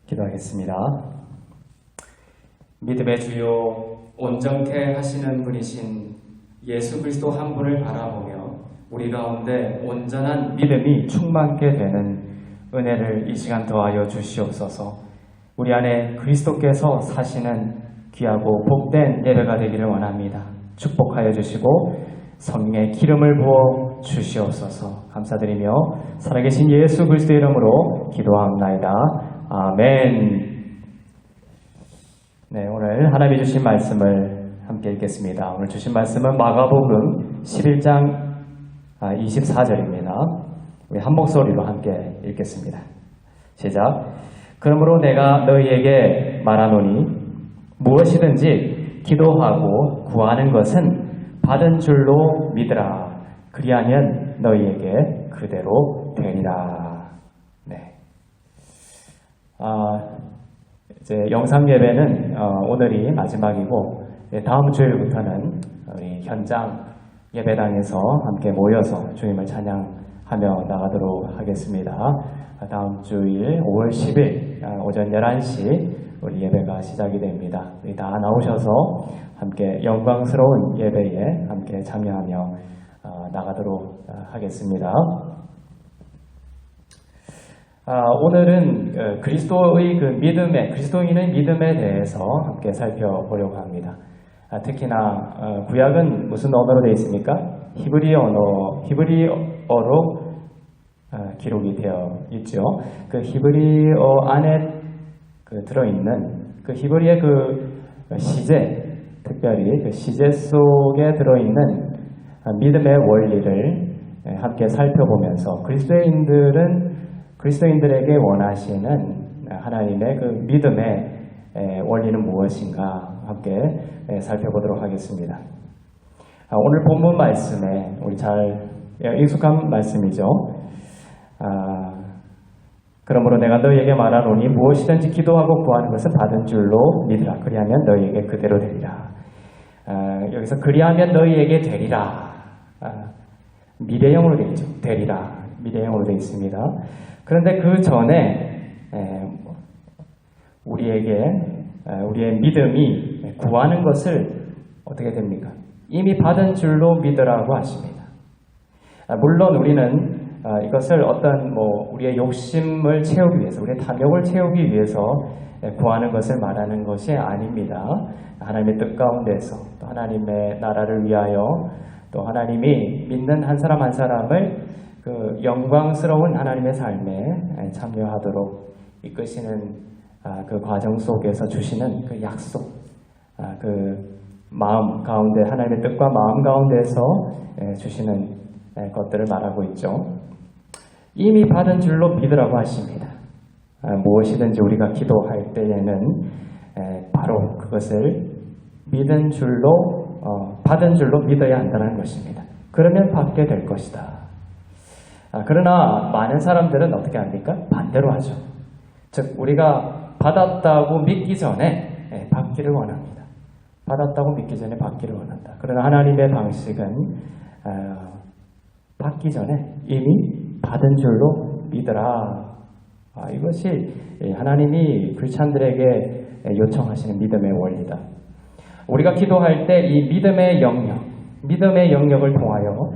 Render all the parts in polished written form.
기도하겠습니다. 믿음의 주요 온전케 하시는 분이신 예수 그리스도 한 분을 바라보며 우리 가운데 온전한 믿음이 충만케 되는 은혜를 이 시간 더하여 주시옵소서. 우리 안에 그리스도께서 사시는 귀하고 복된 예배가 되기를 원합니다. 축복하여 주시고 성령의 기름을 부어 주시옵소서. 감사드리며 살아계신 예수 그리스도의 이름으로 기도합나이다. 아멘. 네, 오늘 하나님이 주신 말씀을 함께 읽겠습니다. 오늘 주신 말씀은 마가복음 11장 24절입니다. 우리 한 목소리로 함께 읽겠습니다. 시작. 그러므로 내가 너희에게 말하노니 무엇이든지 기도하고 구하는 것은 받은 줄로 믿으라. 그리하면 너희에게 그대로 되리라. 네. 이제 영상 예배는 오늘이 마지막이고 다음 주일부터는 우리 현장 예배당에서 함께 모여서 주님을 찬양하며 나가도록 하겠습니다. 다음 주일 5월 10일 오전 11시 우리 예배가 시작이 됩니다. 우리 다 나오셔서 함께 영광스러운 예배에 함께 참여하며 나가도록 하겠습니다. 오늘은 그리스도의 그리스도인의 믿음에 대해서 함께 살펴보려고 합니다. 특히나 구약은 무슨 언어로 되어 있습니까? 히브리어로 기록이 되어 있죠. 그 히브리어 안에 들어있는 그 히브리의 시제, 특별히 그 시제 속에 들어있는 믿음의 원리를 함께 살펴보면서 그리스도인들에게 원하시는 하나님의 그 믿음의 원리는 무엇인가 함께 살펴보도록 하겠습니다. 오늘 본문 말씀에 우리 잘 익숙한 말씀이죠. 그러므로 내가 너희에게 말하노니 무엇이든지 기도하고 구하는 것은 받은 줄로 믿으라. 그리하면 너희에게 그대로 되리라. 여기서 그리하면 너희에게 되리라. 미래형으로 되어 있죠. 되리라. 미래형으로 되어 있습니다. 그런데 그 전에 우리의 믿음이 구하는 것을 어떻게 됩니까? 이미 받은 줄로 믿으라고 하십니다. 물론 우리는 이것을 우리의 욕심을 채우기 위해서, 우리의 탐욕을 채우기 위해서 구하는 것을 말하는 것이 아닙니다. 하나님의 뜻 가운데서 또 하나님의 나라를 위하여 또 하나님이 믿는 한 사람 한 사람을 그 영광스러운 하나님의 삶에 참여하도록 이끄시는 그 과정 속에서 주시는 그 약속, 그 마음 가운데, 하나님의 뜻과 마음 가운데서 주시는 것들을 말하고 있죠. 이미 받은 줄로 믿으라고 하십니다. 무엇이든지 우리가 기도할 때에는 바로 그것을 받은 줄로 믿어야 한다는 것입니다. 그러면 받게 될 것이다. 그러나 많은 사람들은 어떻게 합니까? 반대로 하죠. 즉 우리가 받았다고 믿기 전에 받기를 원합니다. 받았다고 믿기 전에 받기를 원한다. 그러나 하나님의 방식은 받기 전에 이미 받은 줄로 믿으라. 이것이 하나님이 크리스찬들에게 요청하시는 믿음의 원리다. 우리가 기도할 때 이 믿음의 영역을 통하여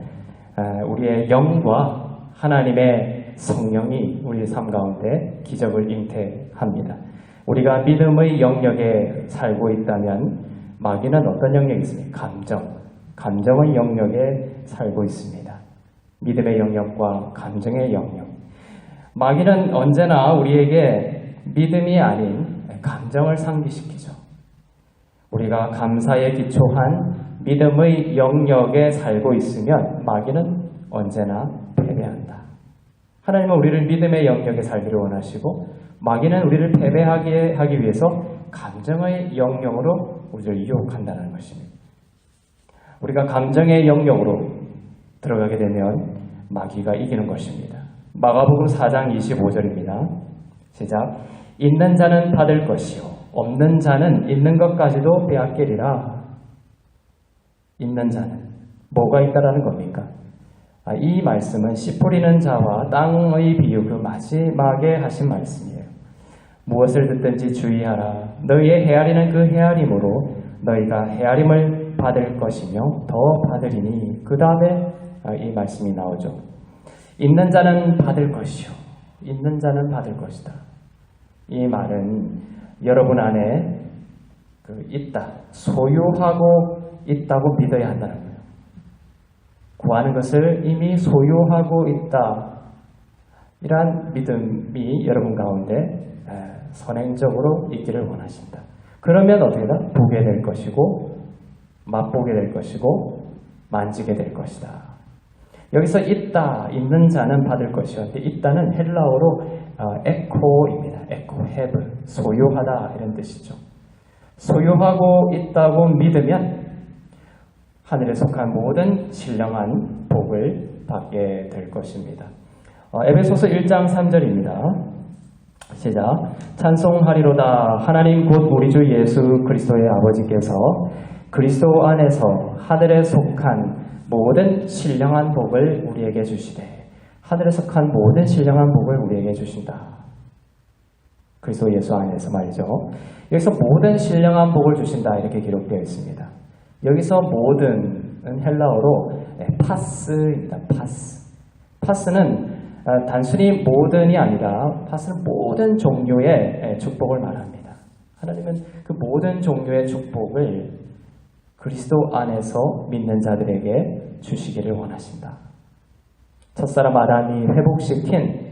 우리의 영과 하나님의 성령이 우리 삶 가운데 기적을 잉태합니다. 우리가 믿음의 영역에 살고 있다면 마귀는 어떤 영역이 있습니까? 감정의 영역에 살고 있습니다. 믿음의 영역과 감정의 영역. 마귀는 언제나 우리에게 믿음이 아닌 감정을 상기시키죠. 우리가 감사에 기초한 믿음의 영역에 살고 있으면 마귀는 언제나 패배한다. 하나님은 우리를 믿음의 영역에 살기를 원하시고 마귀는 우리를 패배하게 하기 위해서 감정의 영역으로 우리를 유혹한다는 것입니다. 우리가 감정의 영역으로 들어가게 되면 마귀가 이기는 것입니다. 마가복음 4장 25절입니다. 시작. 있는 자는 받을 것이요 없는 자는 있는 것까지도 빼앗기리라. 있는 자는 뭐가 있다라는 겁니까? 이 말씀은 씨 뿌리는 자와 땅의 비유, 그 마지막에 하신 말씀이에요. 무엇을 듣든지 주의하라. 너희의 헤아리는 그 헤아림으로 너희가 헤아림을 받을 것이며 더 받으리니. 그 다음에 이 말씀이 나오죠. 있는 자는 받을 것이요. 있는 자는 받을 것이다. 이 말은 여러분 안에 있다. 소유하고 있다고 믿어야 한다는 거예요. 구하는 것을 이미 소유하고 있다. 이러한 믿음이 여러분 가운데 선행적으로 있기를 원하신다. 그러면 어떻게 다 보게 될 것이고 맛보게 될 것이고 만지게 될 것이다. 여기서 있다, 있는 자는 받을 것이요. 있다는 헬라어로 에코입니다. 에코, have, 소유하다 이런 뜻이죠. 소유하고 있다고 믿으면 하늘에 속한 모든 신령한 복을 받게 될 것입니다. 에베소서 1장 3절입니다. 시작. 찬송하리로다. 하나님 곧 우리 주 예수 그리스도의 아버지께서 그리스도 안에서 하늘에 속한 모든 신령한 복을 우리에게 주시되. 하늘에 속한 모든 신령한 복을 우리에게 주신다. 그리스도 예수 안에서 말이죠. 여기서 모든 신령한 복을 주신다 이렇게 기록되어 있습니다. 여기서 모든은 헬라어로 파스입니다. 파스. 파스는 단순히 모든이 아니라 파스는 모든 종류의 축복을 말합니다. 하나님은 그 모든 종류의 축복을 그리스도 안에서 믿는 자들에게 주시기를 원하신다. 첫사람 아담이 회복시킨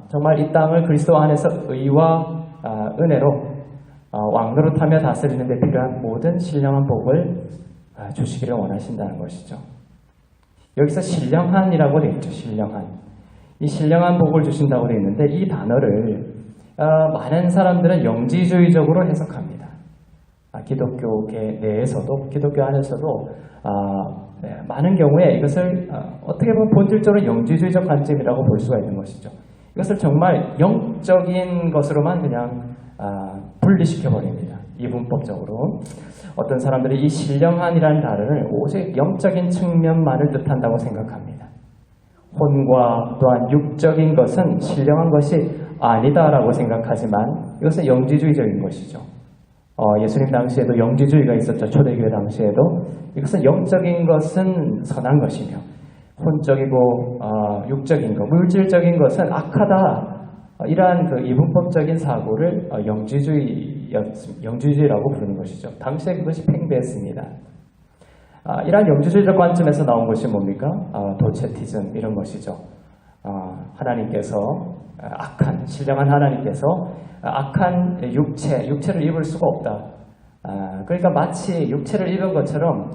정말 이 땅을 그리스도 안에서 의와 은혜로 왕노릇하며 다스리는 데 필요한 모든 신령한 복을 주시기를 원하신다는 것이죠. 여기서 신령한이라고 되어 있죠. 신령한. 이 신령한 복을 주신다고 되어 있는데 이 단어를 많은 사람들은 영지주의적으로 해석합니다. 기독교계 내에서도 기독교 안에서도 많은 경우에 이것을 어떻게 보면 본질적으로 영지주의적 관점이라고 볼 수가 있는 것이죠. 이것을 정말 영적인 것으로만 그냥 분리시켜버립니다. 이분법적으로. 어떤 사람들이 이 신령한이라는 단어를 오직 영적인 측면만을 뜻한다고 생각합니다. 혼과 또한 육적인 것은 신령한 것이 아니다라고 생각하지만 이것은 영지주의적인 것이죠. 예수님 당시에도 영지주의가 있었죠. 초대교회 당시에도. 이것은 영적인 것은 선한 것이며 혼적이고 육적인 것, 물질적인 것은 악하다. 이러한 그 이분법적인 사고를 영지주의라고 부르는 것이죠. 당시에 그것이 팽배했습니다. 이러한 영지주의적 관점에서 나온 것이 뭡니까? 도체티즘 이런 것이죠. 하나님께서 악한, 신령한 하나님께서 악한 육체를 입을 수가 없다. 그러니까 마치 육체를 입은 것처럼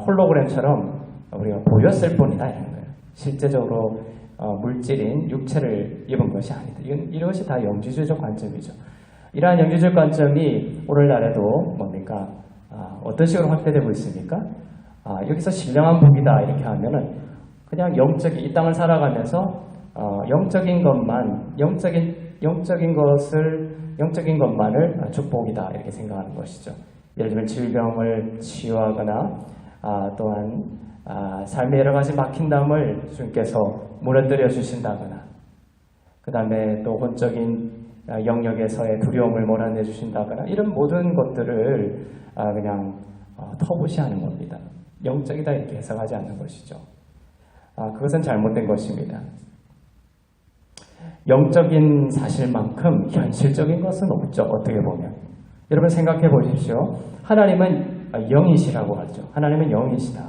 홀로그램처럼 우리가 보였을 뿐이다 이런 거예요. 실제적으로 물질인 육체를 입은 것이 아니다. 이것이 다 영지주의적 관점이죠. 이러한 영지주의적 관점이 오늘날에도 뭡니까? 어떤 식으로 확대되고 있습니까? 여기서 신령한 복이다 이렇게 하면은 그냥 이 땅을 살아가면서 영적인 것만을 축복이다 이렇게 생각하는 것이죠. 예를 들면 질병을 치유하거나 또한 삶의 여러 가지 막힌담을 주님께서 무너뜨려 주신다거나 그 다음에 또 혼적인 영역에서의 두려움을 몰아내 주신다거나 이런 모든 것들을 그냥 터부시하는 겁니다. 영적이다 이렇게 해석하지 않는 것이죠. 그것은 잘못된 것입니다. 영적인 사실만큼 현실적인 것은 없죠. 어떻게 보면. 여러분 생각해 보십시오. 하나님은 영이시라고 하죠. 하나님은 영이시다.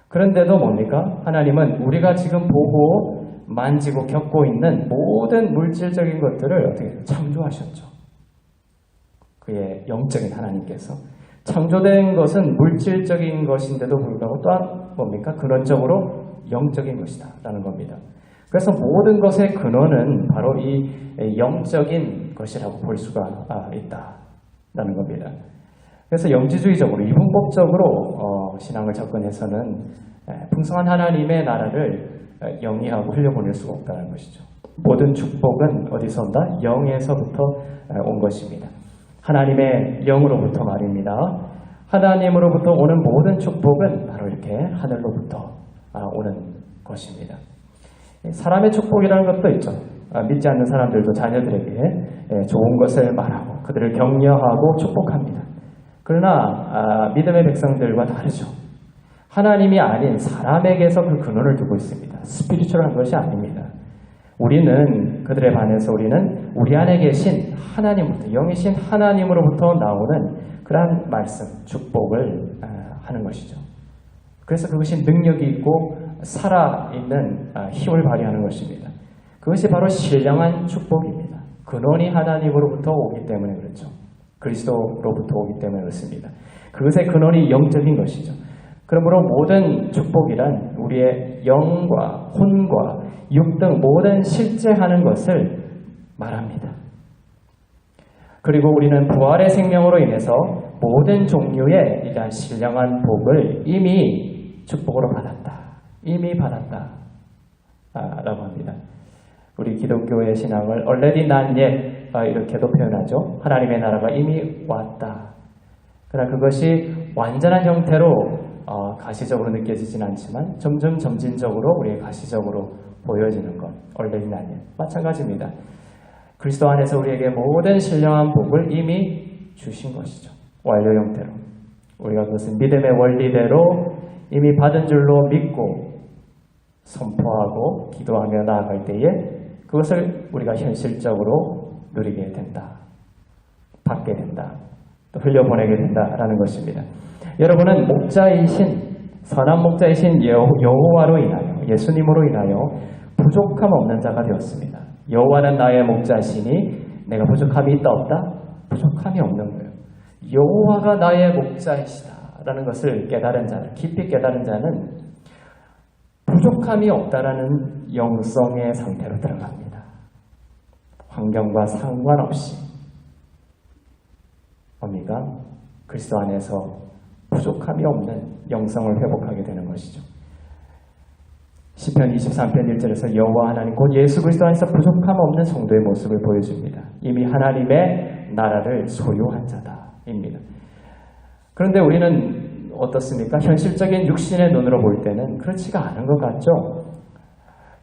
그런데도 뭡니까? 하나님은 우리가 지금 보고 만지고 겪고 있는 모든 물질적인 것들을 어떻게 창조하셨죠. 그의 영적인 하나님께서. 창조된 것은 물질적인 것인데도 불구하고 또한 뭡니까? 근원적으로 영적인 것이다 라는 겁니다. 그래서 모든 것의 근원은 바로 이 영적인 것이라고 볼 수가 있다라는 겁니다. 그래서 영지주의적으로 이분법적으로 신앙을 접근해서는 풍성한 하나님의 나라를 영위하고 흘려보낼 수가 없다는 것이죠. 모든 축복은 어디서 온다? 영에서부터 온 것입니다. 하나님의 영으로부터 말입니다. 하나님으로부터 오는 모든 축복은 바로 이렇게 하늘로부터 오는 것입니다. 사람의 축복이라는 것도 있죠. 믿지 않는 사람들도 자녀들에게 좋은 것을 말하고 그들을 격려하고 축복합니다. 그러나 믿음의 백성들과 다르죠. 하나님이 아닌 사람에게서 그 근원을 두고 있습니다. 스피리추얼한 것이 아닙니다. 우리는 그들에 반해서 우리는 우리 안에 계신 하나님부터 영이신 하나님으로부터 나오는 그러한 말씀, 축복을 하는 것이죠. 그래서 그것이 능력이 있고 살아있는 힘을 발휘하는 것입니다. 그것이 바로 신령한 축복입니다. 근원이 하나님으로부터 오기 때문에 그렇죠. 그리스도로부터 오기 때문에 그렇습니다. 그것의 근원이 영적인 것이죠. 그러므로 모든 축복이란 우리의 영과 혼과 육 등 모든 실제하는 것을 말합니다. 그리고 우리는 부활의 생명으로 인해서 모든 종류의 이러한 신령한 복을 이미 축복으로 받았다. 이미 받았다. 라고 합니다. 우리 기독교의 신앙을 already not yet 이렇게도 표현하죠. 하나님의 나라가 이미 왔다. 그러나 그것이 완전한 형태로 가시적으로 느껴지진 않지만 점점 점진적으로 우리의 가시적으로 보여지는 것, already not yet. 마찬가지입니다. 그리스도 안에서 우리에게 모든 신령한 복을 이미 주신 것이죠. 완료 형태로. 우리가 그것은 믿음의 원리대로 이미 받은 줄로 믿고 선포하고 기도하며 나아갈 때에 그것을 우리가 현실적으로 누리게 된다. 받게 된다. 또 흘려보내게 된다라는 것입니다. 여러분은 목자이신 선한 목자이신 여호와로 인하여 예수님으로 인하여 부족함 없는 자가 되었습니다. 여호와는 나의 목자시니 내가 부족함이 있다 없다? 부족함이 없는 거예요. 여호와가 나의 목자이시다라는 것을 깨달은 자, 깊이 깨달은 자는 부족함이 없다라는 영성의 상태로 들어갑니다. 환경과 상관없이 뭡니까? 그리스도 안에서 부족함이 없는 영성을 회복하게 되는 것이죠. 시편 23편 1절에서 여호와 하나님 곧 예수 그리스도 안에서 부족함 없는 성도의 모습을 보여줍니다. 이미 하나님의 나라를 소유한 자다입니다. 그런데 우리는 어떻습니까? 현실적인 육신의 눈으로 볼 때는 그렇지가 않은 것 같죠?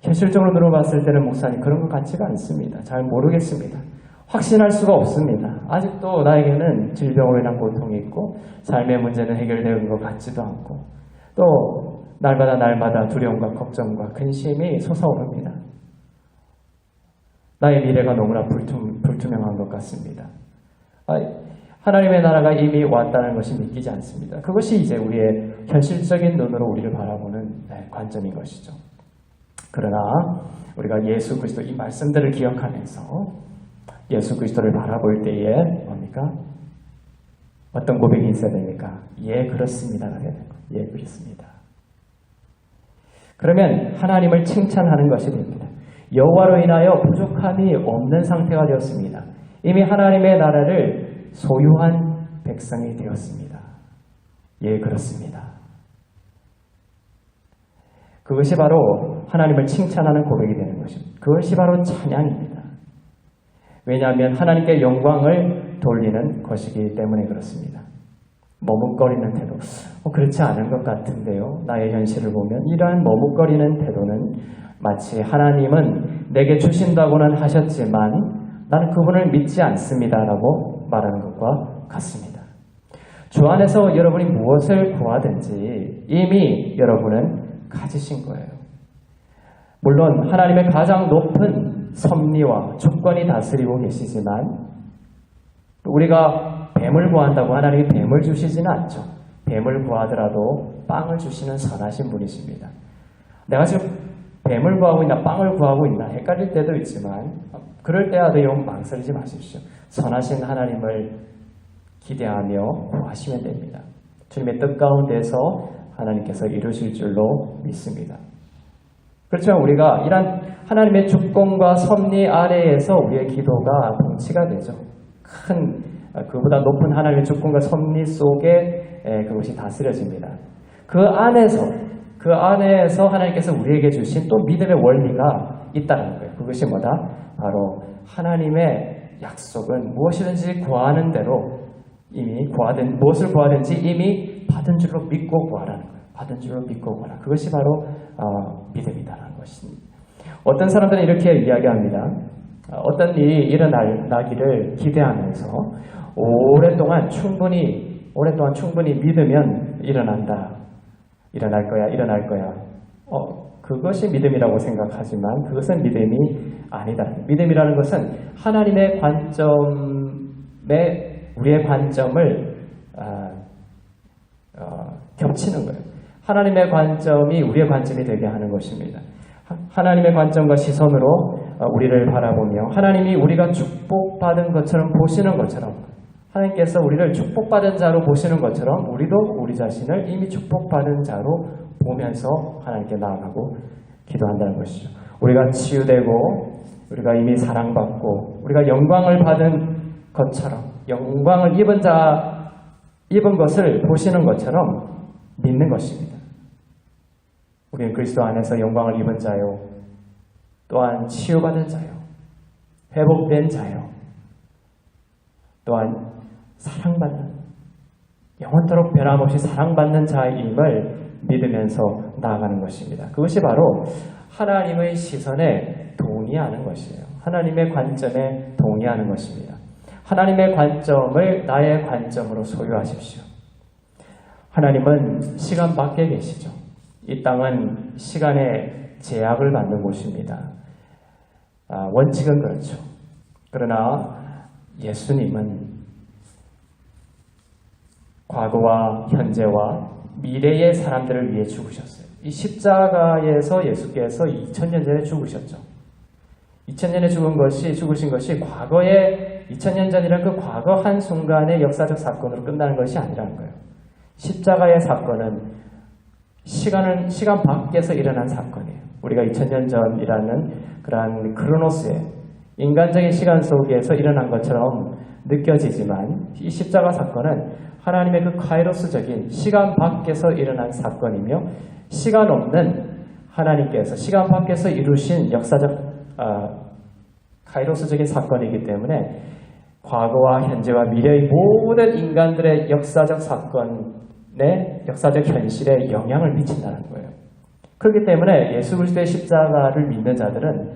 현실적으로 눈으로 봤을 때는 목사님 그런 것 같지가 않습니다. 잘 모르겠습니다. 확신할 수가 없습니다. 아직도 나에게는 질병으로 인한 고통이 있고 삶의 문제는 해결되는 것 같지도 않고 또 날마다 두려움과 걱정과 근심이 솟아오릅니다. 나의 미래가 너무나 불투명한 것 같습니다. 하나님의 나라가 이미 왔다는 것이 믿기지 않습니다. 그것이 이제 우리의 현실적인 눈으로 우리를 바라보는 관점인 것이죠. 그러나 우리가 예수 그리스도 이 말씀들을 기억하면서 예수 그리스도를 바라볼 때에 뭡니까? 어떤 고백이 있어야 됩니까? 예, 그렇습니다가 되는 거예요. 예, 그렇습니다. 그러면 하나님을 칭찬하는 것이 됩니다. 여호와로 인하여 부족함이 없는 상태가 되었습니다. 이미 하나님의 나라를 소유한 백성이 되었습니다. 예, 그렇습니다. 그것이 바로 하나님을 칭찬하는 고백이 되는 것입니다. 그것이 바로 찬양입니다. 왜냐하면 하나님께 영광을 돌리는 것이기 때문에 그렇습니다. 머뭇거리는 태도. 그렇지 않은 것 같은데요. 나의 현실을 보면 이러한 머뭇거리는 태도는 마치 하나님은 내게 주신다고는 하셨지만 나는 그분을 믿지 않습니다라고 말하는 것과 같습니다. 주 안에서 여러분이 무엇을 구하든지 이미 여러분은 가지신 거예요. 물론 하나님의 가장 높은 섭리와 주권이 다스리고 계시지만 우리가 뱀을 구한다고 하나님이 뱀을 주시지는 않죠. 뱀을 구하더라도 빵을 주시는 선하신 분이십니다. 내가 지금 뱀을 구하고 있나 빵을 구하고 있나 헷갈릴 때도 있지만 그럴 때라도 망설이지 마십시오. 선하신 하나님을 기대하며 구하시면 됩니다. 주님의 뜻 가운데서 하나님께서 이루실 줄로 믿습니다. 그렇지만 우리가 이런 하나님의 주권과 섭리 아래에서 우리의 기도가 통치가 되죠. 그보다 높은 하나님의 주권과 섭리 속에 그것이 다스려집니다. 그 안에서 하나님께서 우리에게 주신 또 믿음의 원리가 있다는 거예요. 그것이 뭐다? 바로 하나님의 약속은 무엇이든지 구하는 대로 무엇을 구하든지 이미 받은 줄로 믿고 구하라는 거예요. 받은 줄로 믿고 구하라. 그것이 바로 믿음이다라는 것입니다. 어떤 사람들은 이렇게 이야기합니다. 어떤 일이 일어나기를 기대하면서 오랫동안 충분히 믿으면 일어날 거야. 그것이 믿음이라고 생각하지만 그것은 믿음이 아니다. 믿음이라는 것은 하나님의 관점에 우리의 관점을 겹치는 거예요. 하나님의 관점이 우리의 관점이 되게 하는 것입니다. 하나님의 관점과 시선으로 우리를 바라보며 하나님이 우리가 축복받은 것처럼 보시는 것처럼 하나님께서 우리를 축복받은 자로 보시는 것처럼 우리도 우리 자신을 이미 축복받은 자로 보면서 하나님께 나아가고 기도한다는 것이죠. 우리가 치유되고 우리가 이미 사랑받고 우리가 영광을 받은 것처럼 영광을 입은 것을 보시는 것처럼 믿는 것입니다. 우리는 그리스도 안에서 영광을 입은 자요, 또한 치유받은 자요, 회복된 자요, 또한 사랑받는, 영원토록 변함없이 사랑받는 자임을 믿으면서 나아가는 것입니다. 그것이 바로 하나님의 시선에 동의하는 것이에요. 하나님의 관점에 동의하는 것입니다. 하나님의 관점을 나의 관점으로 소유하십시오. 하나님은 시간 밖에 계시죠. 이 땅은 시간의 제약을 받는 곳입니다. 원칙은 그렇죠. 그러나 예수님은 과거와 현재와 미래의 사람들을 위해 죽으셨어요. 이 십자가에서 예수께서 2000년 전에 죽으셨죠. 2000년에 죽으신 것이 과거에 2000년 전이라는 그 과거 한순간의 역사적 사건으로 끝나는 것이 아니라는 거예요. 십자가의 사건은 시간 밖에서 일어난 사건이에요. 우리가 2000년 전이라는 그러한 크로노스의 인간적인 시간 속에서 일어난 것처럼 느껴지지만 이 십자가 사건은 하나님의 그 카이로스적인 시간 밖에서 일어난 사건이며 시간 없는 하나님께서 시간 밖에서 이루신 역사적 카이로스적인 사건이기 때문에 과거와 현재와 미래의 모든 인간들의 역사적 사건의 역사적 현실에 영향을 미친다는 거예요. 그렇기 때문에 예수 그리스도의 십자가를 믿는 자들은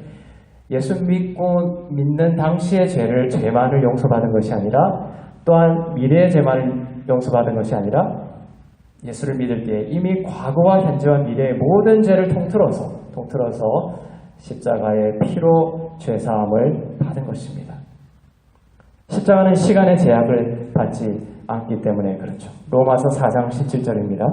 예수 믿고 믿는 당시의 죄만을 용서받은 것이 아니라 또한 미래의 죄만을 용서받은 것이 아니라 예수를 믿을 때 이미 과거와 현재와 미래의 모든 죄를 통틀어서 십자가의 피로 죄사함을 받은 것입니다. 십자가는 시간의 제약을 받지 않기 때문에 그렇죠. 로마서 4장 17절입니다.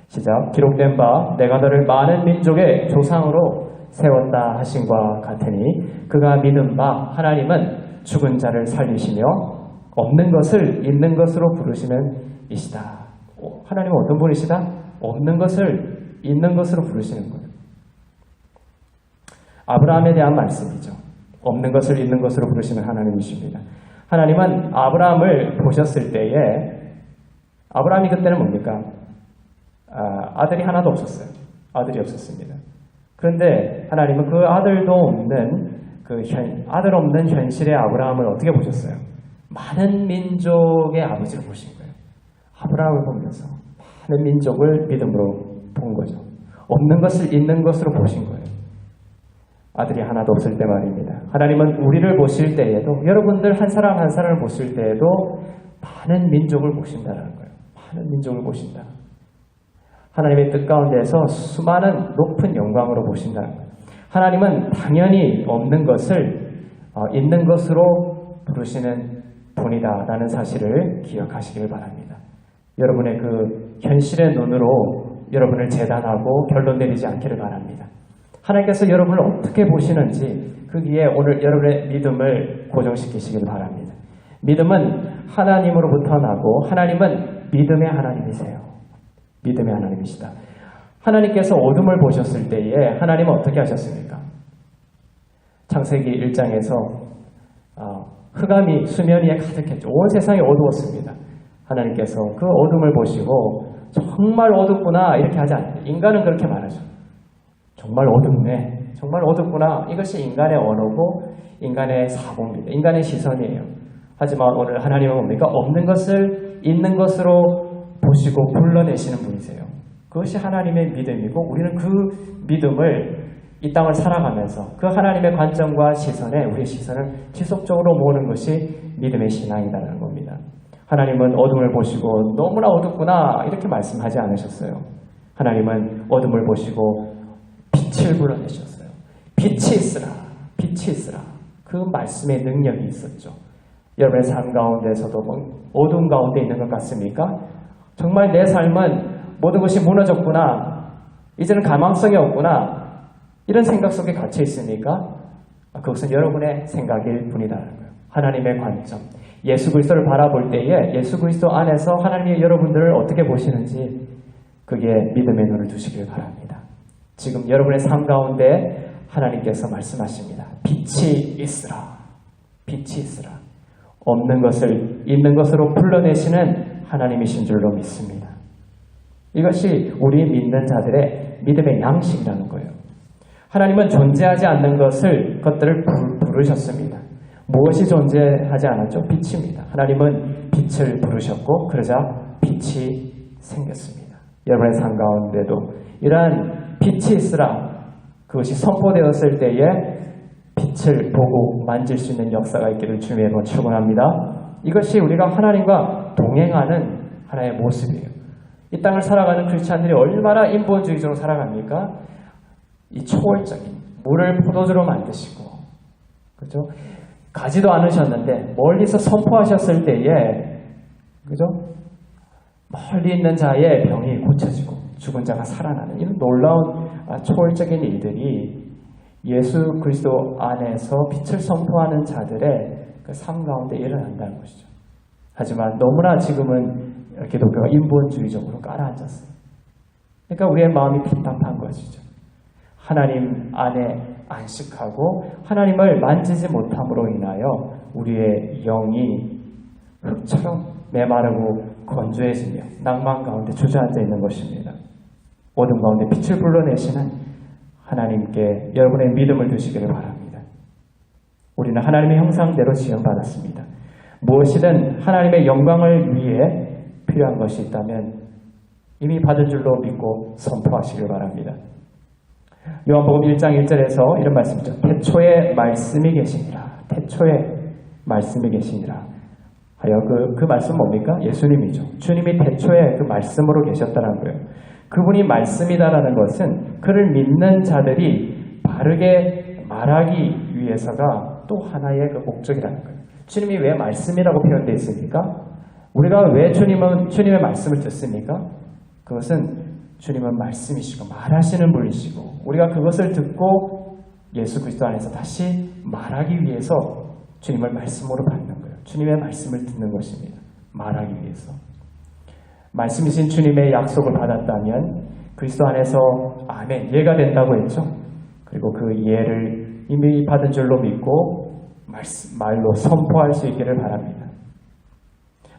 시작. 기록된 바 내가 너를 많은 민족의 조상으로 세웠다 하신과 같으니 그가 믿은 바 하나님은 죽은 자를 살리시며 없는 것을 있는 것으로 부르시는 이시다. 하나님은 어떤 분이시다? 없는 것을 있는 것으로 부르시는 거예요. 아브라함에 대한 말씀이죠. 없는 것을 있는 것으로 부르시는 하나님이십니다. 하나님은 아브라함을 보셨을 때에 아브라함이 그때는 뭡니까? 아들이 하나도 없었어요. 아들이 없었습니다. 그런데 하나님은 그 아들도 없는 아들 없는 현실의 아브라함을 어떻게 보셨어요? 많은 민족의 아버지를 보신 거예요. 아브라함을 보면서 많은 민족을 믿음으로 본 거죠. 없는 것을 있는 것으로 보신 거예요. 아들이 하나도 없을 때 말입니다. 하나님은 우리를 보실 때에도 여러분들 한 사람 한 사람을 보실 때에도 많은 민족을 보신다는 거예요. 많은 민족을 보신다. 하나님의 뜻 가운데서 수많은 높은 영광으로 보신다는 거예요. 하나님은 당연히 없는 것을 있는 것으로 부르시는 분이다라는 사실을 기억하시길 바랍니다. 여러분의 그 현실의 눈으로 여러분을 재단하고 결론 내리지 않기를 바랍니다. 하나님께서 여러분을 어떻게 보시는지 거기에 오늘 여러분의 믿음을 고정시키시길 바랍니다. 믿음은 하나님으로부터 나고 하나님은 믿음의 하나님이세요. 믿음의 하나님이시다. 하나님께서 어둠을 보셨을 때에 하나님은 어떻게 하셨습니까? 창세기 1장에서 흑암이 수면 위에 가득했죠. 온 세상이 어두웠습니다. 하나님께서 그 어둠을 보시고 정말 어둡구나 이렇게 하지 않아요. 인간은 그렇게 말하죠. 정말 어둡네. 정말 어둡구나. 이것이 인간의 언어고 인간의 사고입니다. 인간의 시선이에요. 하지만 오늘 하나님은 뭡니까? 없는 것을 있는 것으로 보시고 불러내시는 분이세요. 그것이 하나님의 믿음이고 우리는 그 믿음을 이 땅을 살아가면서 그 하나님의 관점과 시선에 우리의 시선을 지속적으로 모으는 것이 믿음의 신앙이라는 겁니다. 하나님은 어둠을 보시고 너무나 어둡구나 이렇게 말씀하지 않으셨어요. 하나님은 어둠을 보시고 빛을 불러내셨어요. 빛이 있으라, 빛이 있으라. 그 말씀의 능력이 있었죠. 여러분의 삶 가운데서도 어둠 가운데 있는 것 같습니까? 정말 내 삶은 모든 것이 무너졌구나, 이제는 가망성이 없구나, 이런 생각 속에 갇혀 있습니까? 그것은 여러분의 생각일 뿐이라는 거예요. 하나님의 관점, 예수 그리스도를 바라볼 때에 예수 그리스도 안에서 하나님이 여러분들을 어떻게 보시는지 그게 믿음의 눈을 두시길 바랍니다. 지금 여러분의 삶 가운데 하나님께서 말씀하십니다. 빛이 있으라, 빛이 있으라. 없는 것을 있는 것으로 불러내시는 하나님이신 줄로 믿습니다. 이것이 우리 믿는 자들의 믿음의 양식이라는 거예요. 하나님은 존재하지 않는 것들을 부르셨습니다. 무엇이 존재하지 않았죠? 빛입니다. 하나님은 빛을 부르셨고 그러자 빛이 생겼습니다. 여러분의 삶 가운데도 이러한 빛이 있으라, 그것이 선포되었을 때에 빛을 보고 만질 수 있는 역사가 있기를 주님의 이름으로 축원합니다. 이것이 우리가 하나님과 동행하는 하나의 모습이에요. 이 땅을 살아가는 크리스찬들이 얼마나 인본주의적으로 살아갑니까? 이 초월적인 물을 포도주로 만드시고, 그죠? 가지도 않으셨는데 멀리서 선포하셨을 때에, 그죠? 멀리 있는 자의 병이 고쳐지고 죽은 자가 살아나는 이런 놀라운 초월적인 일들이 예수 그리스도 안에서 빛을 선포하는 자들의 그 삶 가운데 일어난다는 것이죠. 하지만 너무나 지금은 기독교가 인본주의적으로 깔아앉았어요. 그러니까 우리의 마음이 답답한 것이죠. 하나님 안에 안식하고 하나님을 만지지 못함으로 인하여 우리의 영이 흙처럼 메마르고 건조해지며 낭만 가운데 주저앉아 있는 것입니다. 어둠 가운데 빛을 불러내시는 하나님께 여러분의 믿음을 두시기를 바랍니다. 우리는 하나님의 형상대로 지음받았습니다. 무엇이든 하나님의 영광을 위해 필요한 것이 있다면 이미 받은 줄로 믿고 선포하시길 바랍니다. 요한복음 1장 1절에서 이런 말씀이죠. 태초에 말씀이 계시니라. 태초에 말씀이 계시니라. 하여 그 말씀 뭡니까? 예수님이죠. 주님이 태초에 그 말씀으로 계셨다는 거예요. 그분이 말씀이다라는 것은 그를 믿는 자들이 바르게 말하기 위해서가 또 하나의 그 목적이라는 거예요. 주님이 왜 말씀이라고 표현되어 있습니까? 우리가 왜 주님의 말씀을 듣습니까? 그것은 주님은 말씀이시고 말하시는 분이시고 우리가 그것을 듣고 예수 그리스도 안에서 다시 말하기 위해서 주님을 말씀으로 받는 거예요. 주님의 말씀을 듣는 것입니다. 말하기 위해서. 말씀이신 주님의 약속을 받았다면 그리스도 안에서 아멘, 예가 된다고 했죠. 그리고 그 예를 이미 받은 줄로 믿고 말로 선포할 수 있기를 바랍니다.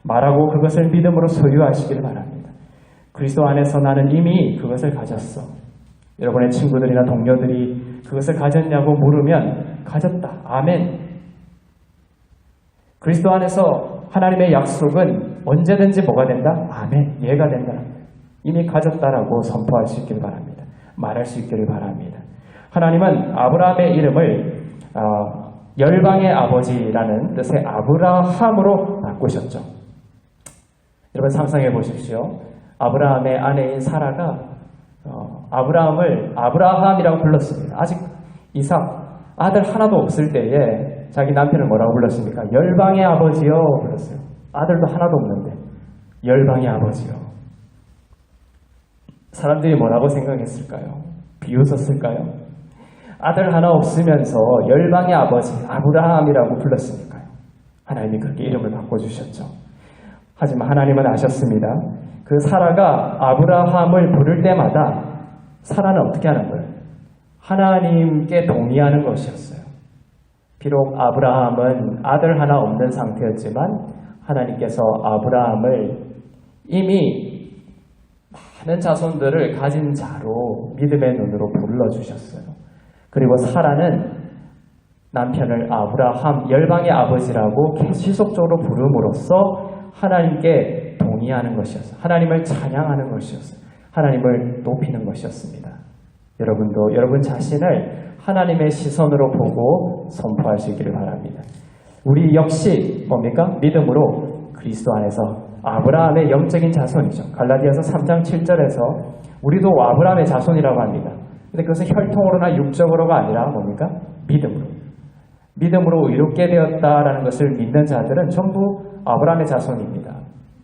말하고 그것을 믿음으로 소유하시기를 바랍니다. 그리스도 안에서 나는 이미 그것을 가졌어. 여러분의 친구들이나 동료들이 그것을 가졌냐고 물으면 가졌다. 아멘. 그리스도 안에서 하나님의 약속은 언제든지 뭐가 된다? 아멘. 예가 된다. 이미 가졌다라고 선포할 수 있기를 바랍니다. 말할 수 있기를 바랍니다. 하나님은 아브라함의 이름을 열방의 아버지라는 뜻의 아브라함으로 바꾸셨죠. 여러분 상상해 보십시오. 아브라함의 아내인 사라가 아브라함을 아브라함이라고 불렀습니다. 아직 이삭 아들 하나도 없을 때에 자기 남편을 뭐라고 불렀습니까? 열방의 아버지요 불렀어요. 아들도 하나도 없는데 열방의 아버지요. 사람들이 뭐라고 생각했을까요? 비웃었을까요? 아들 하나 없으면서 열방의 아버지 아브라함이라고 불렀으니까요. 하나님이 그렇게 이름을 바꿔주셨죠. 하지만 하나님은 아셨습니다. 그 사라가 아브라함을 부를 때마다 사라는 어떻게 하는 거예요? 하나님께 동의하는 것이었어요. 비록 아브라함은 아들 하나 없는 상태였지만 하나님께서 아브라함을 이미 많은 자손들을 가진 자로 믿음의 눈으로 불러주셨어요. 그리고 사라는 남편을 아브라함 열방의 아버지라고 지속적으로 부름으로써 하나님께 동의하는 것이었어요. 하나님을 찬양하는 것이었어요. 하나님을 높이는 것이었습니다. 여러분도 여러분 자신을 하나님의 시선으로 보고 선포하시기를 바랍니다. 우리 역시 뭡니까? 믿음으로 그리스도 안에서 아브라함의 영적인 자손이죠. 갈라디아서 3장 7절에서 우리도 아브라함의 자손이라고 합니다. 근데 그것은 혈통으로나 육적으로가 아니라 뭡니까? 믿음으로. 믿음으로 의롭게 되었다라는 것을 믿는 자들은 전부 아브라함의 자손입니다.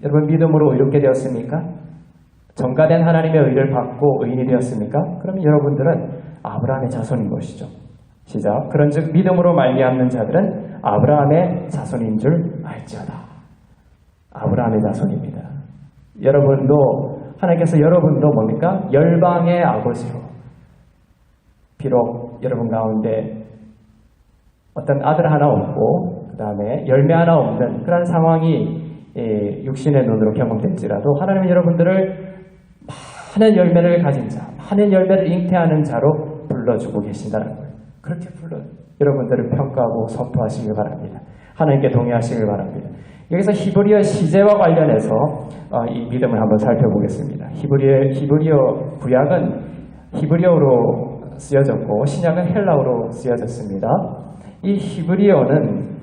여러분 믿음으로 의롭게 되었습니까? 전가된 하나님의 의를 받고 의인이 되었습니까? 그러면 여러분들은 아브라함의 자손인 것이죠. 시작. 그런즉 믿음으로 말미암는 자들은 아브라함의 자손인 줄 알지어다. 아브라함의 자손입니다. 여러분도 하나님께서 여러분도 뭡니까? 열방의 아버지로. 비록 여러분 가운데 어떤 아들 하나 없고 그 다음에 열매 하나 없는 그런 상황이 육신의 눈으로 경험될지라도 하나님은 여러분들을 많은 열매를 가진 자, 많은 열매를 잉태하는 자로 불러주고 계신다는 거예요. 그렇게 여러분들을 평가하고 선포하시길 바랍니다. 하나님께 동의하시길 바랍니다. 여기서 히브리어 시제와 관련해서 이 믿음을 한번 살펴보겠습니다. 히브리어 구약은 히브리어로 쓰여졌고 신약은 헬라어로 쓰여졌습니다. 이 히브리어는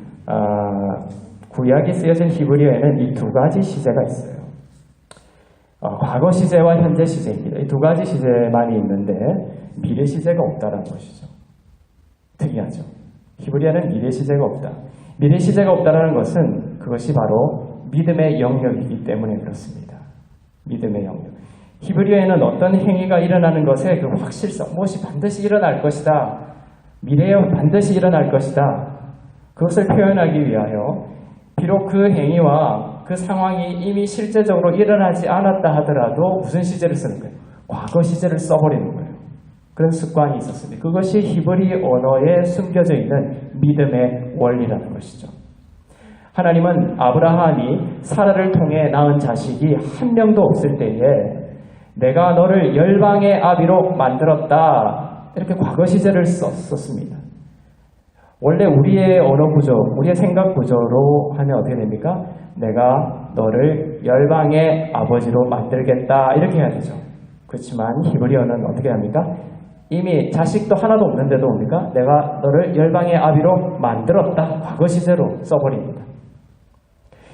구약이 쓰여진 히브리어에는 이 두 가지 시제가 있어요. 과거 시제와 현재 시제입니다. 이 두 가지 시제만이 있는데 미래 시제가 없다는 것이죠. 특이하죠. 히브리어는 미래 시제가 없다. 미래 시제가 없다는 것은 그것이 바로 믿음의 영역이기 때문에 그렇습니다. 믿음의 영역. 히브리어에는 어떤 행위가 일어나는 것에 그 확실성, 무엇이 반드시 일어날 것이다. 미래에 반드시 일어날 것이다. 그것을 표현하기 위하여 비록 그 행위와 그 상황이 이미 실제적으로 일어나지 않았다 하더라도 무슨 시제를 쓰는 거예요? 과거 시제를 써버리는 거예요. 그런 습관이 있었습니다. 그것이 히브리 언어에 숨겨져 있는 믿음의 원리라는 것이죠. 하나님은 아브라함이 사라를 통해 낳은 자식이 한 명도 없을 때에 내가 너를 열방의 아비로 만들었다. 이렇게 과거 시제를 썼습니다. 원래 우리의 언어 구조, 우리의 생각 구조로 하면 어떻게 됩니까? 내가 너를 열방의 아버지로 만들겠다. 이렇게 해야 되죠. 그렇지만 히브리어는 어떻게 합니까? 이미 자식도 하나도 없는데도 뭡니까? 내가 너를 열방의 아비로 만들었다. 과거 시제로 써버립니다.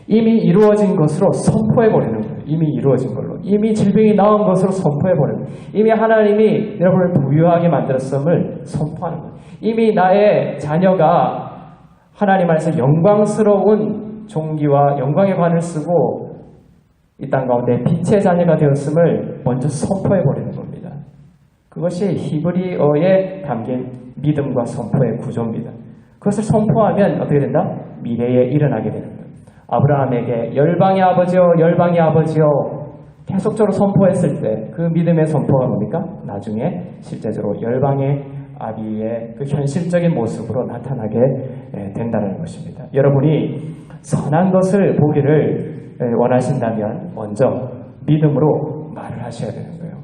이미 이루어진 것으로 선포해버리는 거예요. 이미 이루어진 걸로. 이미 질병이 나온 것으로 선포해버리는 거예요. 이미 하나님이 여러분을 부유하게 만들었음을 선포하는 거예요. 이미 나의 자녀가 하나님 안에서 영광스러운 종기와 영광의 관을 쓰고 이 땅 가운데 빛의 자녀가 되었음을 먼저 선포해버리는 겁니다. 그것이 히브리어에 담긴 믿음과 선포의 구조입니다. 그것을 선포하면 어떻게 된다? 미래에 일어나게 되는 거예요. 아브라함에게 열방의 아버지요, 열방의 아버지요 계속적으로 선포했을 때 그 믿음의 선포가 뭡니까? 나중에 실제적으로 열방의 아비의 그 현실적인 모습으로 나타나게 된다는 것입니다. 여러분이 선한 것을 보기를 원하신다면 먼저 믿음으로 말을 하셔야 되는 거예요.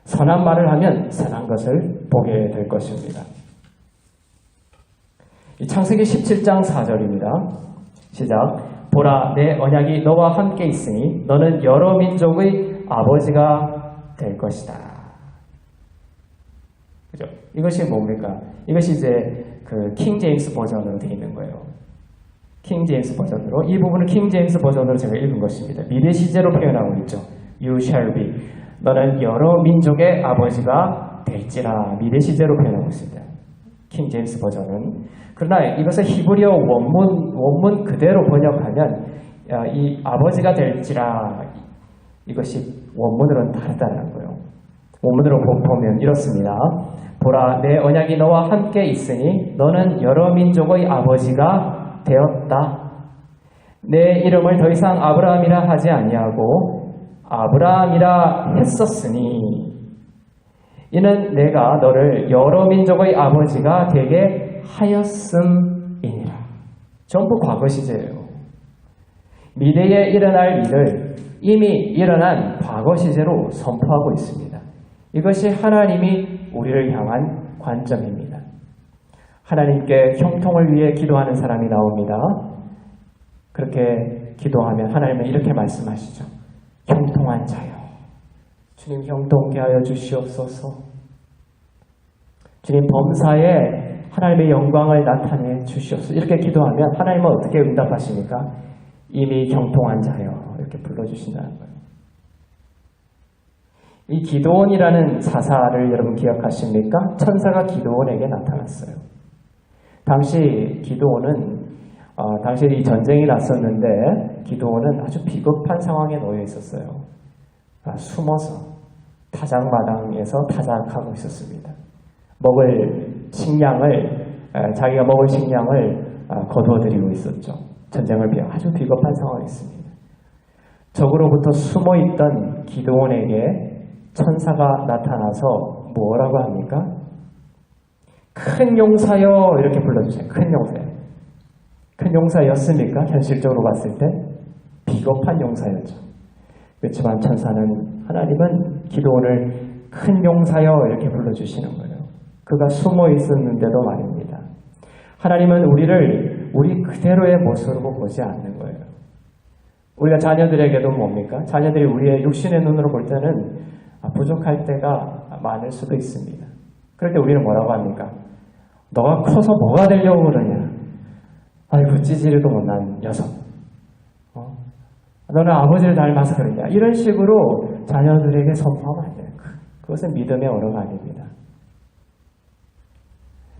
선한 말을 하면 선한 것을 보게 될 것입니다. 이 창세기 17장 4절입니다. 시작. 보라, 내 언약이 너와 함께 있으니 너는 여러 민족의 아버지가 될 것이다. 그죠? 이것이 뭡니까? 이것이 이제 그 킹 제임스 버전으로 되어 있는 거예요. 킹 제임스 버전으로. 이 부분은 킹 제임스 버전으로 제가 읽은 것입니다. 미래 시제로 표현하고 있죠. You shall be. 너는 여러 민족의 아버지가 될지라. 미래 시제로 표현하고 있습니다. 킹 제임스 버전은. 그러나 이것을 히브리어 원문 그대로 번역하면 이 아버지가 될지라 이것이 원문으로는 다르다는 거예요. 원문으로 보면 이렇습니다. 보라, 내 언약이 너와 함께 있으니 너는 여러 민족의 아버지가 되었다. 내 이름을 더 이상 아브라함이라 하지 아니하고 아브라함이라 했었으니 이는 내가 너를 여러 민족의 아버지가 되게 하였음이니라. 전부 과거 시제예요. 미래에 일어날 일을 이미 일어난 과거 시제로 선포하고 있습니다. 이것이 하나님이 우리를 향한 관점입니다. 하나님께 형통을 위해 기도하는 사람이 나옵니다. 그렇게 기도하면 하나님은 이렇게 말씀하시죠. 형통한 자여, 주님 형통케 하여 주시옵소서. 주님 범사에 하나님의 영광을 나타내 주시옵소서. 이렇게 기도하면 하나님은 어떻게 응답하십니까? 이미 경통한 자여 이렇게 불러주신다는 거예요. 이 기드온이라는 사사를 여러분 기억하십니까? 천사가 기드온에게 나타났어요. 당시 기드온은 당시 이 전쟁이 났었는데 기드온은 아주 비겁한 상황에 놓여 있었어요. 숨어서 타작마당에서 타작하고 있었습니다. 자기가 먹을 식량을 거두어들이고 있었죠. 전쟁을 비하 아주 비겁한 상황이었습니다. 적으로부터 숨어있던 기드온에게 천사가 나타나서 뭐라고 합니까? 큰 용사여 이렇게 불러주세요. 큰 용사여. 큰 용사였습니까? 현실적으로 봤을 때 비겁한 용사였죠. 그렇지만 하나님은 기드온을 큰 용사여 이렇게 불러주시는 거예요. 그가 숨어 있었는데도 말입니다. 하나님은 우리를 우리 그대로의 모습으로 보지 않는 거예요. 우리가 자녀들에게도 뭡니까? 자녀들이 우리의 육신의 눈으로 볼 때는 부족할 때가 많을 수도 있습니다. 그럴 때 우리는 뭐라고 합니까? 너가 커서 뭐가 되려고 그러냐? 아이고 찌질이도 못난 녀석. 너는 아버지를 닮아서 그러냐? 이런 식으로 자녀들에게 선포하면 안 돼요. 그것은 믿음의 언어가 아닙니다.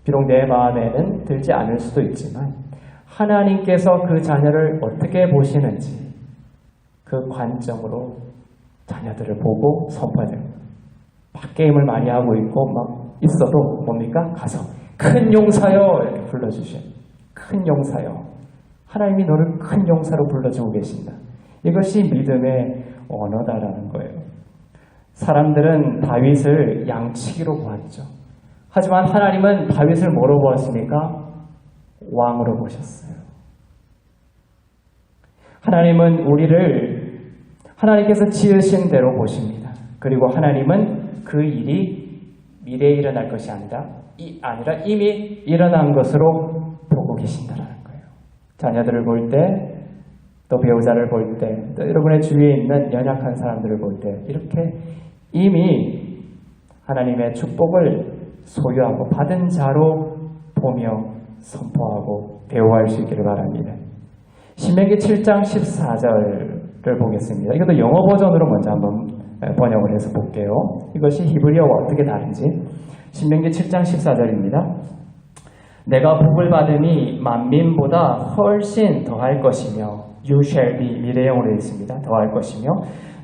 비록 내 마음에는 들지 않을 수도 있지만 하나님께서 그 자녀를 어떻게 보시는지 그 관점으로 자녀들을 보고 선포하죠. 게임을 많이 하고 있고 막 있어도 뭡니까? 가서 큰 용사여 이렇게 불러주셔. 큰 용사여. 하나님이 너를 큰 용사로 불러주고 계신다. 이것이 믿음의 언어다라는 거예요. 사람들은 다윗을 양치기로 보았죠. 하지만 하나님은 다윗을 뭐로 보았습니까? 왕으로 보셨어요. 하나님은 우리를 하나님께서 지으신 대로 보십니다. 그리고 하나님은 그 일이 미래에 일어날 것이 아니라 이미 일어난 것으로 보고 계신다는 거예요. 자녀들을 볼 때, 또 배우자를 볼 때, 또 여러분의 주위에 있는 연약한 사람들을 볼 때 이렇게 이미 하나님의 축복을 소유하고 받은 자로 보며 선포하고 대우할 수 있기를 바랍니다. 신명기 7장 14절을 보겠습니다. 이것도 영어 버전으로 먼저 한번 번역을 해서 볼게요. 이것이 히브리어와 어떻게 다른지. 신명기 7장 14절입니다. 내가 복을 받음이 만민보다 훨씬 더할 것이며 You shall be 미래형으로 되어 있습니다. 더할 것이며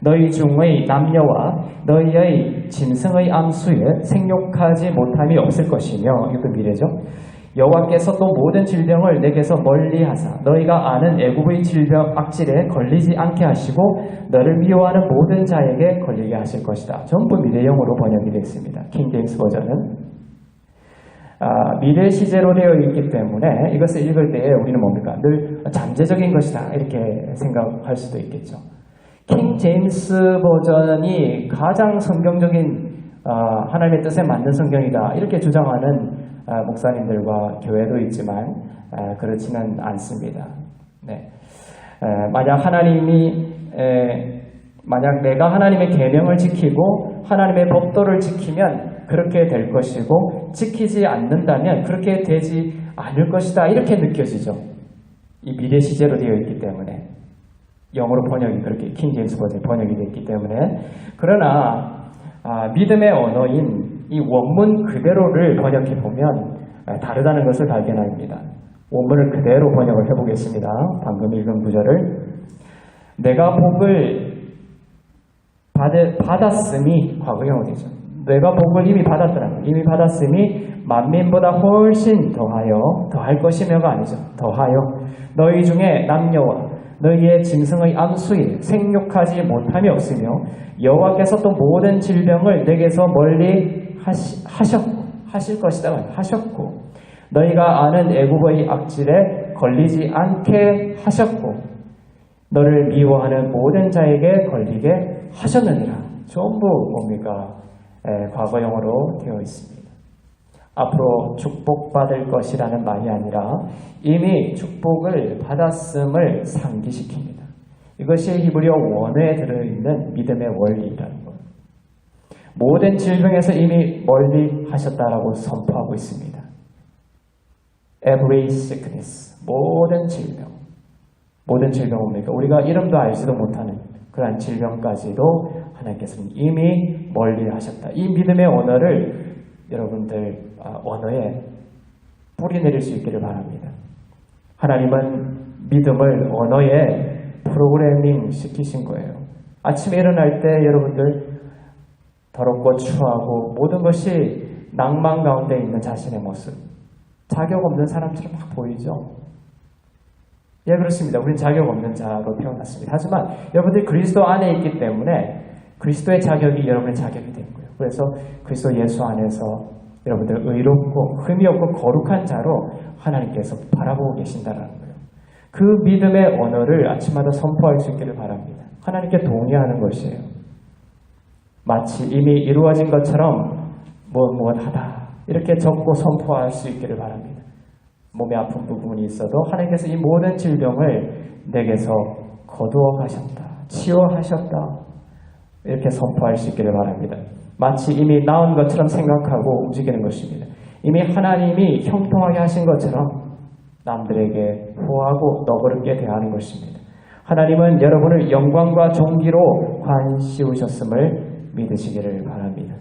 너희 중의 남녀와 너희의 짐승의 암수에 생육하지 못함이 없을 것이며 이것도 미래죠. 여호와께서 또 모든 질병을 내게서 멀리하사 너희가 아는 애굽의 질병 악질에 걸리지 않게 하시고 너를 미워하는 모든 자에게 걸리게 하실 것이다. 전부 미래형으로 번역이 되어 있습니다. 킹 제임스 버전은 미래 시제로 되어 있기 때문에 이것을 읽을 때에 우리는 뭡니까? 늘 잠재적인 것이다 이렇게 생각할 수도 있겠죠. 킹 제임스 버전이 가장 성경적인 하나님의 뜻에 맞는 성경이다 이렇게 주장하는 목사님들과 교회도 있지만 그렇지는 않습니다. 네. 만약 내가 하나님의 계명을 지키고 하나님의 법도를 지키면 그렇게 될 것이고 지키지 않는다면 그렇게 되지 않을 것이다 이렇게 느껴지죠. 이 미래 시제로 되어 있기 때문에 영어로 번역이 그렇게 킹 제임스 버전 번역이 됐기 때문에 그러나 믿음의 언어인 이 원문 그대로를 번역해 보면 다르다는 것을 발견합니다. 원문을 그대로 번역을 해보겠습니다. 방금 읽은 구절을 내가 복을 받았음이 과거형으로 되죠. 내가 복을 이미 받았더라면 이미 받았음이 만민보다 훨씬 더할 것이며가 아니죠. 더하여 너희 중에 남녀와 너희의 짐승의 암수에 생육하지 못함이 없으며 여호와께서 또 모든 질병을 내게서 멀리 하실 것이다 하셨고 너희가 아는 애굽의 악질에 걸리지 않게 하셨고 너를 미워하는 모든 자에게 걸리게 하셨느니라. 전부 뭡니까? 과거형으로 되어 있습니다. 앞으로 축복받을 것이라는 말이 아니라 이미 축복을 받았음을 상기시킵니다. 이것이 히브리어 원어에 들어있는 믿음의 원리라는 거예요. 모든 질병에서 이미 멀리 하셨다라고 선포하고 있습니다. Every sickness, 모든 질병 뭡니까? 우리가 이름도 알지도 못하는 그러한 질병까지도 하나님께서는 이미 멀리 하셨다. 이 믿음의 언어를 여러분들 언어에 뿌리내릴 수 있기를 바랍니다. 하나님은 믿음을 언어에 프로그래밍 시키신 거예요. 아침에 일어날 때 여러분들 더럽고 추하고 모든 것이 낭만 가운데 있는 자신의 모습, 자격 없는 사람처럼 막 보이죠? 예, 그렇습니다. 우리는 자격 없는 자로 태어났습니다. 하지만 여러분들이 그리스도 안에 있기 때문에 그리스도의 자격이 여러분의 자격이 된 거예요. 그래서 그리스도 예수 안에서 여러분들 의롭고 흠이 없고 거룩한 자로 하나님께서 바라보고 계신다는 거예요. 그 믿음의 언어를 아침마다 선포할 수 있기를 바랍니다. 하나님께 동의하는 것이에요. 마치 이미 이루어진 것처럼 무엇하다 이렇게 적고 선포할 수 있기를 바랍니다. 몸에 아픈 부분이 있어도 하나님께서 이 모든 질병을 내게서 거두어 가셨다, 치유하셨다 이렇게 선포할 수 있기를 바랍니다. 마치 이미 나은 것처럼 생각하고 움직이는 것입니다. 이미 하나님이 형통하게 하신 것처럼 남들에게 호하고 너그럽게 대하는 것입니다. 하나님은 여러분을 영광과 존귀로 관씌우셨음을 믿으시기를 바랍니다.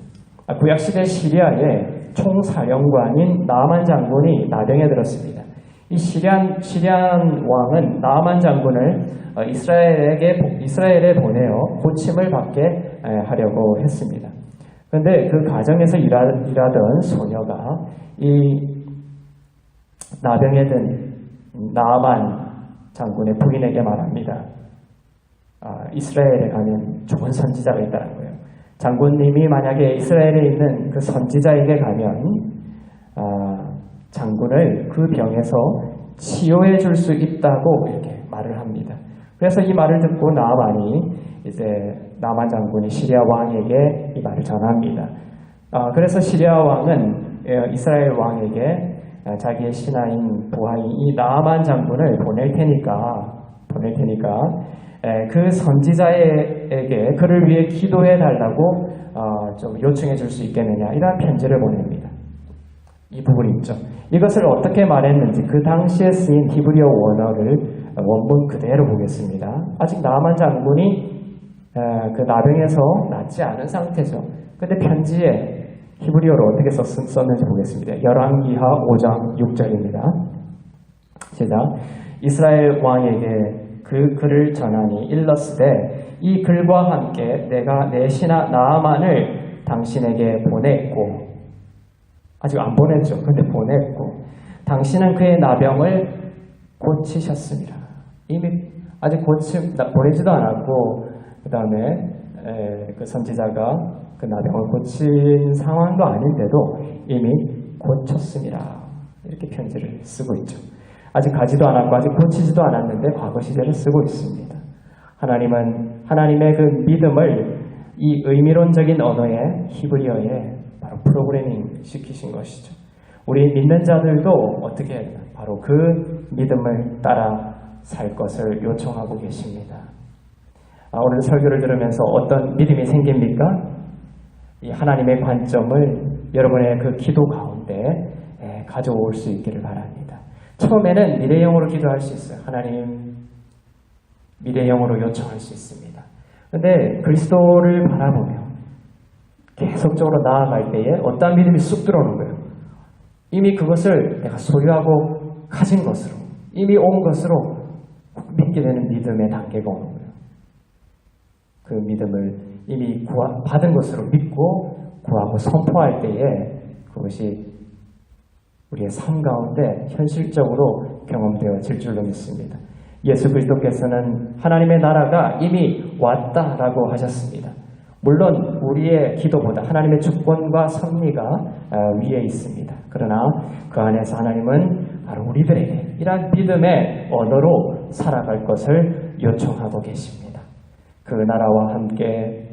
구약시대 시리아에 총사령관인 나만 장군이 나병에 들었습니다. 이 시리안 왕은 나만 장군을 이스라엘에 보내어 고침을 받게 하려고 했습니다. 그런데 그 가정에서 일하던 소녀가 이 나병에 든 나만 장군의 부인에게 말합니다. 이스라엘에 가면 좋은 선지자가 있다는 거예요. 장군님이 만약에 이스라엘에 있는 그 선지자에게 가면 장군을 그 병에서 치유해 줄 수 있다고 이렇게 말을 합니다. 그래서 이 말을 듣고 나만이 이제 나만 장군이 시리아 왕에게 이 말을 전합니다. 그래서 시리아 왕은 이스라엘 왕에게 자기의 신하인 부하인 이 나만 장군을 보낼 테니까 그 선지자에게 그를 위해 기도해 달라고 좀 요청해 줄 수 있겠느냐 이런 편지를 보냅니다. 이 부분이 있죠. 이것을 어떻게 말했는지 그 당시에 쓰인 히브리어 원어를 원문 그대로 보겠습니다. 아직 나만 장군이 그 나병에서 낫지 않은 상태죠. 근데 편지에 히브리어로 어떻게 썼는지 보겠습니다. 열왕기하 5장 6절입니다. 시작. 이스라엘 왕에게 그 글을 전하니 일렀으되 이 글과 함께 내가 내 신하 나아만을 당신에게 보냈고 아직 안 보냈죠. 근데 보냈고 당신은 그의 나병을 고치셨습니다. 이미 아직 보내지도 않았고 그 다음에 그 선지자가 그 나병을 고친 상황도 아닌데도 이미 고쳤습니다. 이렇게 편지를 쓰고 있죠. 아직 가지도 않았고 아직 고치지도 않았는데 과거 시제를 쓰고 있습니다. 하나님은 하나님의 그 믿음을 이 의미론적인 언어의 히브리어에 바로 프로그래밍 시키신 것이죠. 우리 믿는 자들도 어떻게 해야 되나? 바로 그 믿음을 따라 살 것을 요청하고 계십니다. 오늘 설교를 들으면서 어떤 믿음이 생깁니까? 이 하나님의 관점을 여러분의 그 기도 가운데 가져올 수 있기를 바랍니다. 처음에는 미래형으로 기도할 수 있어요. 하나님, 미래형으로 요청할 수 있습니다. 그런데 그리스도를 바라보며 계속적으로 나아갈 때에 어떤 믿음이 쑥 들어오는 거예요. 이미 그것을 내가 소유하고 가진 것으로, 이미 온 것으로 믿게 되는 믿음의 단계가 오는 거예요. 그 믿음을 이미 받은 것으로 믿고 구하고 선포할 때에 그것이 우리의 삶 가운데 현실적으로 경험되어질 줄로 믿습니다. 예수 그리스도께서는 하나님의 나라가 이미 왔다라고 하셨습니다. 물론 우리의 기도보다 하나님의 주권과 섭리가 위에 있습니다. 그러나 그 안에서 하나님은 바로 우리들에게 이러한 믿음의 언어로 살아갈 것을 요청하고 계십니다. 그 나라와 함께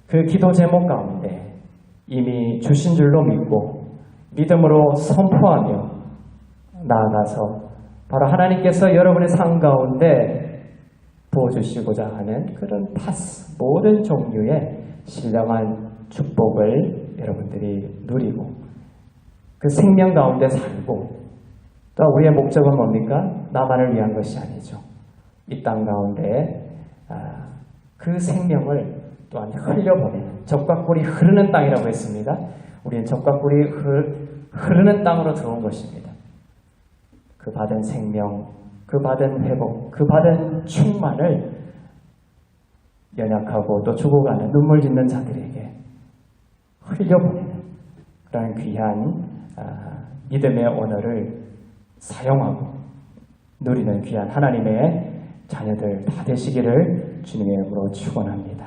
그 기도 제목 가운데 이미 주신 줄로 믿고 믿음으로 선포하며 나아가서 바로 하나님께서 여러분의 삶 가운데 부어주시고자 하는 그런 파스, 모든 종류의 신령한 축복을 여러분들이 누리고 그 생명 가운데 살고 또 우리의 목적은 뭡니까? 나만을 위한 것이 아니죠. 이 땅 가운데 그 생명을 또한 흘려보내는 젖과 꿀이 흐르는 땅이라고 했습니다. 우리는 젖과 꿀이 흐르는 땅으로 들어온 것입니다. 그 받은 생명, 그 받은 회복, 그 받은 충만을 연약하고 또 죽어가는 눈물 짓는 자들에게 흘려보내는 그런 귀한 믿음의 언어를 사용하고 누리는 귀한 하나님의 자녀들 다 되시기를 주님의 이름으로 축원합니다.